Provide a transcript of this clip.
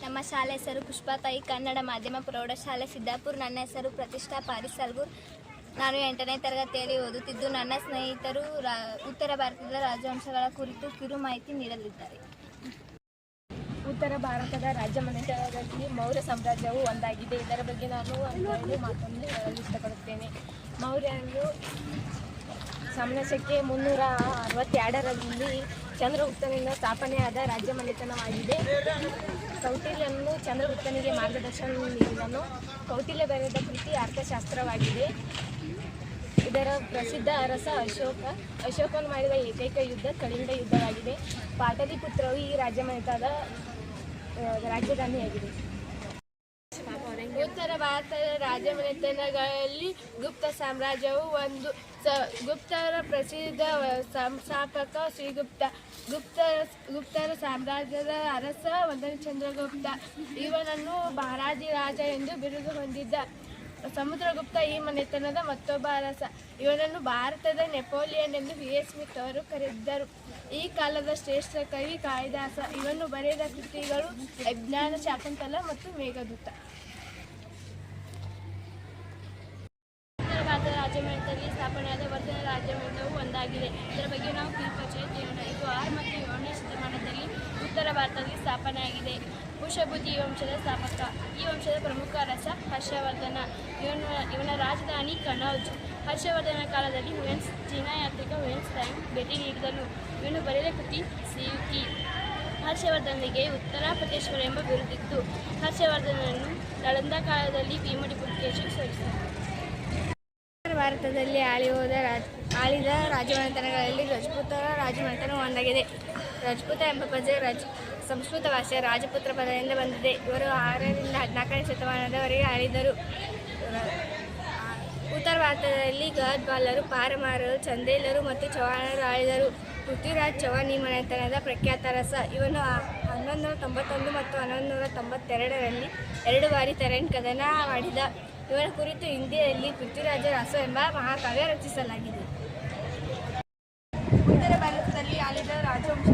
ನಮ್ಮ ಶಾಲೆ ಹೆಸರು ಪುಷ್ಪತಾಯಿ ಕನ್ನಡ ಮಾಧ್ಯಮ ಪ್ರೌಢಶಾಲೆ ಸಿದ್ದಾಪುರ. ನನ್ನ ಹೆಸರು ಪ್ರತಿಷ್ಠಾ ಪಾರಿಸಲ್ಗೂರ್. ನಾನು 8ನೇ ತರಗತಿಯಲ್ಲಿ ಓದುತ್ತಿದ್ದು, ನನ್ನ ಸ್ನೇಹಿತರು ಉತ್ತರ ಭಾರತದ ರಾಜವಂಶಗಳ ಕುರಿತು ಕಿರು ಮಾಹಿತಿ ನೀಡಲಿದ್ದಾರೆ. ಉತ್ತರ ಭಾರತದ ರಾಜ್ಯ ಮನೆತನದಲ್ಲಿ ಮೌರ್ಯ ಸಾಮ್ರಾಜ್ಯವು ಒಂದಾಗಿದೆ. ಇದರ ಬಗ್ಗೆ ನಾನು ಒಂದು ಮಾತನ್ನು ಹೇಳಲು ಇಷ್ಟಪಡುತ್ತೇನೆ. ಮೌರ್ಯರು ಸಾಮ್ರಾಜ್ಯಕ್ಕೆ 362ರಲ್ಲಿ ಚಂದ್ರಗುಪ್ತನಿಂದ ಸ್ಥಾಪನೆಯಾದ ರಾಜ್ಯ ಮನೆತನವಾಗಿದೆ. ಕೌಟಿಲ್ಯನು ಚಂದ್ರಗುಪ್ತನಿಗೆ ಮಾರ್ಗದರ್ಶನ ನೀಡಿದನು. ಕೌಟಿಲ್ಯ ಬರೆದ ಕೃತಿ ಅರ್ಥಶಾಸ್ತ್ರವಾಗಿದೆ. ಇದರ ಪ್ರಸಿದ್ಧ ಅರಸ ಅಶೋಕನು ಮಾಡಿದ ಏಕೈಕ ಯುದ್ಧ ಕಳಿಂಗ ಯುದ್ಧವಾಗಿದೆ. ಪಾಟಲಿಪುತ್ರವು ಈ ರಾಜ್ಯ ಮನೆತನದ ರಾಜಧಾನಿಯಾಗಿದೆ. ಉತ್ತರ ಭಾರತದ ರಾಜ್ಯ ಮನೆತನಗಳಲ್ಲಿ ಗುಪ್ತ ಸಾಮ್ರಾಜ್ಯವು ಒಂದು. ಗುಪ್ತರ ಪ್ರಸಿದ್ಧ ಸಂಸ್ಥಾಪಕ ಶ್ರೀಗುಪ್ತ. ಗುಪ್ತರ ಸಾಮ್ರಾಜ್ಯದ ಅರಸ 1ನೇ ಚಂದ್ರಗುಪ್ತ. ಇವನನ್ನು ಮಹಾರಾಜಿರಾಜ ಎಂದು ಬಿರುದು ಹೊಂದಿದ್ದ. ಸಮುದ್ರಗುಪ್ತ ಈ ಮನೆತನದ ಮತ್ತೊಬ್ಬ ಅರಸ. ಇವನನ್ನು ಭಾರತದ ನೆಪೋಲಿಯನ್ ಎಂದು V.S. ಸ್ಮಿತ್ ಅವರು ಕರೆದಿದ್ದರು. ಈ ಕಾಲದ ಶ್ರೇಷ್ಠ ಕವಿ ಕಾಳಿದಾಸ. ಇವನು ಬರೆದ ಕೃತಿಗಳು ಅಭಿಜ್ಞಾನ ಶಾಕುಂತಲ ಮತ್ತು ಮೇಘದೂತ. ಉತ್ತರ ಭಾರತದ ರಾಜ್ಯ ಮನೆತನದಲ್ಲಿ ಸ್ಥಾಪನೆಯಾದ ವರ್ಧನ ರಾಜ್ಯ ಮನೆತನವು ಒಂದಾಗಿದೆ. ಇದರ ಬಗ್ಗೆ ನಾವು ಕಿರುಪರಿಚಯ ತಿಳಿಯೋಣ. ಇದು 6 ಮತ್ತು 7ನೇ ಶತಮಾನದಲ್ಲಿ ಉತ್ತರ ಭಾರತದಲ್ಲಿ ಸ್ಥಾಪನೆಯಾಗಿದೆ. ಕುಶಬುದ್ಧಿ ಈ ವಂಶದ ಸ್ಥಾಪಕ. ಈ ವಂಶದ ಪ್ರಮುಖ ಅರಸ ಹರ್ಷವರ್ಧನ. ಇವನ ರಾಜಧಾನಿ ಕನೌಜ್. ಹರ್ಷವರ್ಧನ ಕಾಲದಲ್ಲಿ ಚೀನಾ ಯಾತ್ರಿಕ ಹುಯೆನ್ ತ್ಸಾಂಗ್ ಭೇಟಿ ನೀಡಿದನು. ಇವನು ಬರೆದ ಕೃತಿ ಸಿಯುಕಿ. ಹರ್ಷವರ್ಧನಿಗೆ ಉತ್ತರ ಪ್ರದೇಶ್ವರ ಎಂಬ ಬಿರುದಿತ್ತು. ಹರ್ಷವರ್ಧನನು ನಳಂದ ಕಾಲದಲ್ಲಿ ಭೀಮಡಿ ಪುಲಕೇಶಿಗೆ ಸೋಲಿಸಿದನು. ಉತ್ತರ ಭಾರತದಲ್ಲಿ ಆಳಿದ ರಾಜಮನೆತನಗಳಲ್ಲಿ ರಜಪೂತರ ರಾಜಮನೆತನ ಒಂದಾಗಿದೆ. ರಜಪೂತ ಎಂಬ ಪದ ಸಂಸ್ಕೃತ ಭಾಷೆಯ ರಾಜಪುತ್ರ ಪದದಿಂದ ಬಂದಿದೆ. ಇವರು 6ರಿಂದ 14ನೇ ಶತಮಾನದವರೆಗೆ ಆಳಿದರು. ಉತ್ತರ ಭಾರತದಲ್ಲಿ ಗದ್ವಾಲರು, ಪಾರಮಾರರು, ಚಂದೇಲರು ಮತ್ತು ಚೌಹಾಣರು ಆಳಿದರು. ಪೃಥ್ವಿರಾಜ್ ಚೌಹಾಣ್ ಈ ಮನೆತನದ ಪ್ರಖ್ಯಾತ ಅರಸ. ಇವನು 1191 ಮತ್ತು 1192ರಲ್ಲಿ 2 ಬಾರಿ ತರೇನ್ ಕದನ ಮಾಡಿದ. ಇವನ ಕುರಿತು ಹಿಂದಿಯಲ್ಲಿ ಪೃಥ್ವಿರಾಜ ರಾಸೋ ಎಂಬ ಮಹಾಕಾವ್ಯ ರಚಿಸಲಾಗಿದೆ. ಉತ್ತರ ಭಾರತದಲ್ಲಿ ಆಳಿದ ರಾಜವಂಶ